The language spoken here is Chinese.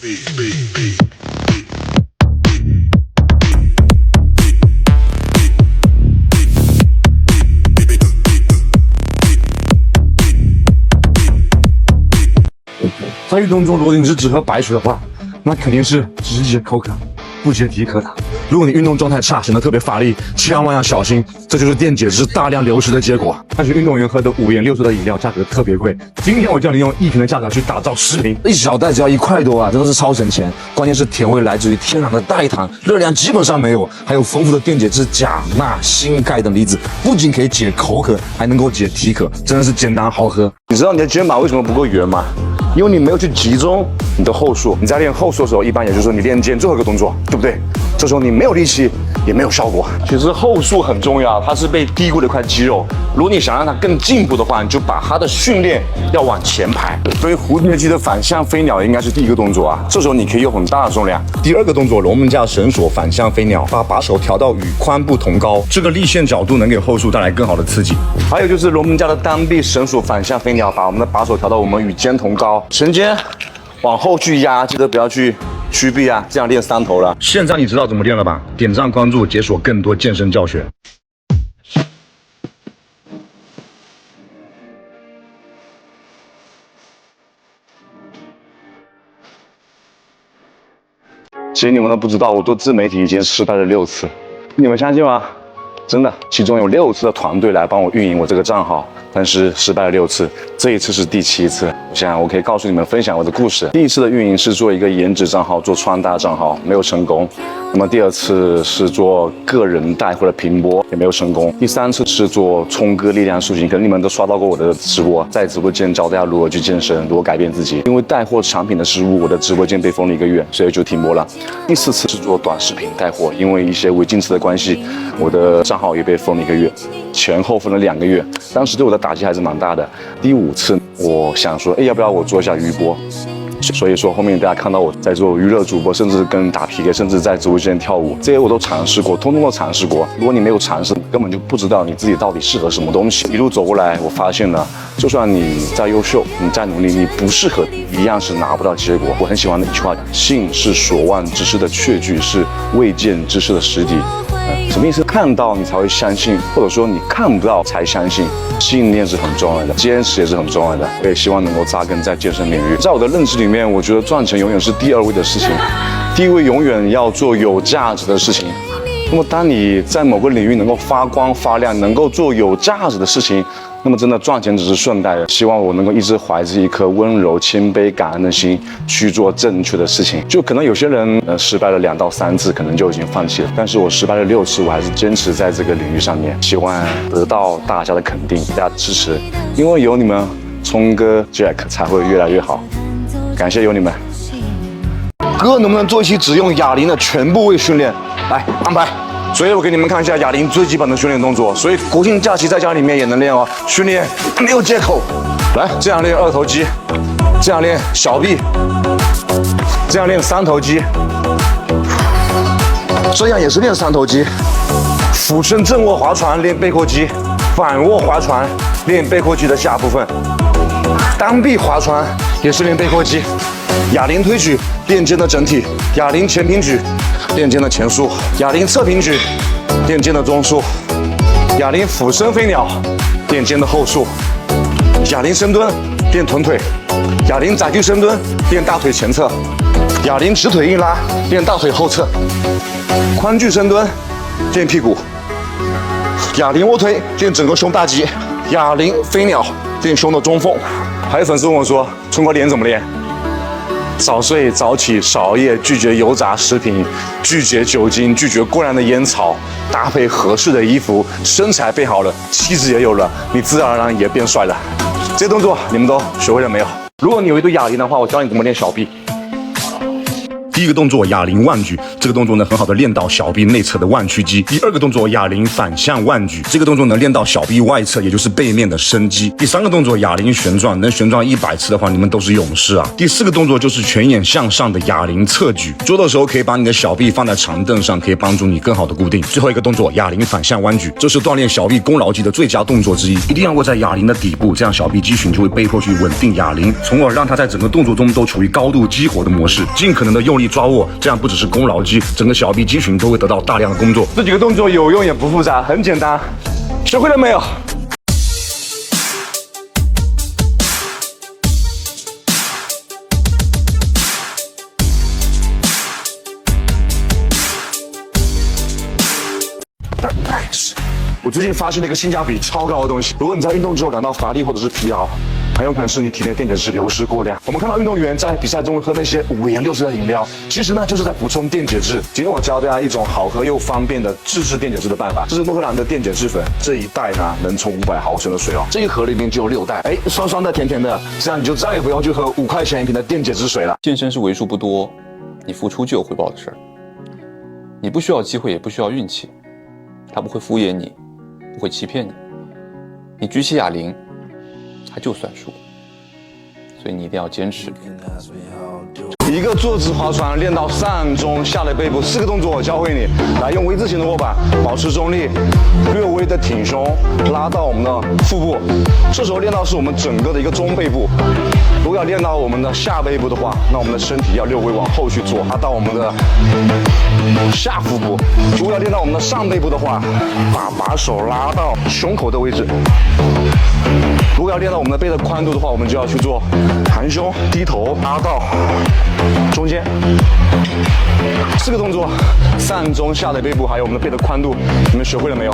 在运动中，如果你是只喝白水的话，那肯定是直接口渴，不接体可的。如果你运动状态差，显得特别乏力，千万要小心，这就是电解质大量流失的结果。但是运动员喝的5颜6色的饮料价格特别贵，今天我教你用1瓶的价格去打造10瓶，一小袋只要1块多啊，真的是超省钱。关键是甜味来自于天然的代糖，热量基本上没有，还有丰富的电解质钾、钠、锌、钙等离子，不仅可以解口渴，还能够解体渴，真的是简单好喝。你知道你的肩膀为什么不够圆吗？因为你没有去集中你的后束。你在练后束的时候，一般也就是说你练肩最后一个动作，对不对？这时候你没有力气，也没有效果。其实后束很重要，它是被低估的一块肌肉。如果你想让它更进步的话，你就把它的训练要往前排。所以蝴蝶肌的反向飞鸟应该是第一个动作啊。这时候你可以用很大的重量。第二个动作，龙门架绳索反向飞鸟，把把手调到与髋部同高，这个立线角度能给后束带来更好的刺激。还有就是龙门架的单臂绳索反向飞鸟，把我们的把手调到我们与肩同高，绳肩往后去压，记得不要去屈臂啊，这样练3头了。现在你知道怎么练了吧？点赞关注，解锁更多健身教学。其实你们都不知道，我做自媒体已经失败了6次，你们相信吗？真的，其中有6次的团队来帮我运营我这个账号，但是失败了6次，这一次是第7次。我想我可以告诉你们分享我的故事。第一次的运营是做一个颜值账号，做穿搭账号，没有成功。那么第2次是做个人带货的频播，也没有成功。第3次是做冲哥力量塑形，可能你们都刷到过我的直播，在直播间教大家如何去健身，如何改变自己。因为带货产品的失误，我的直播间被封了1个月，所以就停播了。第4次是做短视频带货，因为一些违禁词的关系，我的账号也被封了1个月，前后封了2个月。当时对我的打击还是蛮大的。第5次，我想说，要不要我做一下娱播？所以说后面大家看到我在做娱乐主播，甚至跟打 PK， 甚至在直播间跳舞，这些我都尝试过，通通都尝试过。如果你没有尝试，根本就不知道你自己到底适合什么东西。一路走过来，我发现了，就算你再优秀，你再努力，你不适合，一样是拿不到结果。我很喜欢的一句话：信是所望之事的确据，是未见之事的实底。什么意思？看到你才会相信，或者说你看不到才相信。信念是很重要的，坚持也是很重要的。我也希望能够扎根在健身领域。在我的认知里面，我觉得赚钱永远是第2位的事情，第1位永远要做有价值的事情。那么当你在某个领域能够发光发亮，能够做有价值的事情，那么真的赚钱只是顺带的。希望我能够一直怀着一颗温柔、谦卑、感恩的心去做正确的事情。就可能有些人失败了2到3次，可能就已经放弃了。但是我失败了6次，我还是坚持在这个领域上面，希望得到大家的肯定、大家的支持。因为有你们，聪哥 Jack 才会越来越好。感谢有你们。哥，能不能做一期只用哑铃的全部位训练？来安排。所以我给你们看一下哑铃最基本的训练动作，所以国庆假期在家里面也能练哦。训练没有借口，来这样练2头肌，这样练小臂，这样练3头肌，这样也是练3头肌。俯身正卧划船练背阔肌，反卧划船练背阔肌的下部分，单臂划船也是练背阔肌。哑铃推举练肩的整体，哑铃前平举练肩的前束，哑铃侧平举练肩的中束，哑铃俯身飞鸟练肩的后束，哑铃深蹲练臀腿，哑铃载具深蹲练大腿前侧，哑铃直腿硬拉练大腿后侧，宽距深蹲练屁股，哑铃卧推练整个胸大肌，哑铃飞鸟练胸的中缝。还有粉丝问我说，聪哥脸怎么练？早睡早起，少熬夜，拒绝油炸食品，拒绝酒精，拒绝过量的烟草，搭配合适的衣服，身材变好了，气质也有了，你自然而然也变帅了。这些动作你们都学会了没有？如果你有一堆哑铃的话，我教你怎么练小臂。第一个动作哑铃腕举，这个动作呢很好的练到小臂内侧的腕屈肌。第二个动作哑铃反向腕举，这个动作能练到小臂外侧，也就是背面的伸肌。第三个动作哑铃旋转，能旋转100次的话，你们都是勇士啊。第四个动作就是全眼向上的哑铃侧举，做的时候可以把你的小臂放在长凳上，可以帮助你更好的固定。最后一个动作哑铃反向弯举，这是锻炼小臂功劳肌的最佳动作之一，一定要握在哑铃的底部，这样小臂肌群就会被迫去稳定哑铃，从而让它在整个动作中都处于高度激活的模式，尽可能的用力抓握，这样不只是功劳肌，整个小臂肌群都会得到大量的工作。这几个动作有用也不复杂，很简单，学会了没有？我最近发现了一个性价比超高的东西，如果你在运动之后感到乏力或者是疲劳，很有可能是你体内电解质流失过量。我们看到运动员在比赛中喝那些5颜6色的饮料，其实呢就是在补充电解质。今天我教大家一种好喝又方便的自制电解质的办法，这是诺克兰的电解质粉，这一袋呢能冲500毫升的水哦，这一盒里面就有6袋，酸酸的甜甜的，这样你就再也不用去喝5块钱一瓶的电解质水了。健身是为数不多你付出就有回报的事儿，你不需要机会，也不需要运气，他不会敷衍你，不会欺骗你，你举起哑铃他就算数，所以你一定要坚持。一个坐姿划船练到上中下的背部，4个动作我教会你，来用 V 字形的握把，保持中立，略微的挺胸，拉到我们的腹部，这时候练到是我们整个的一个中背部。如果要练到我们的下背部的话，那我们的身体要略微往后去做，拉到我们的下腹部。如果要练到我们的上背部的话，把手拉到胸口的位置。如果要练到我们的背的宽度的话，我们就要去做含胸、低头，拉到中间。4个动作，上中下的背部，还有我们的背的宽度，你们学会了没有？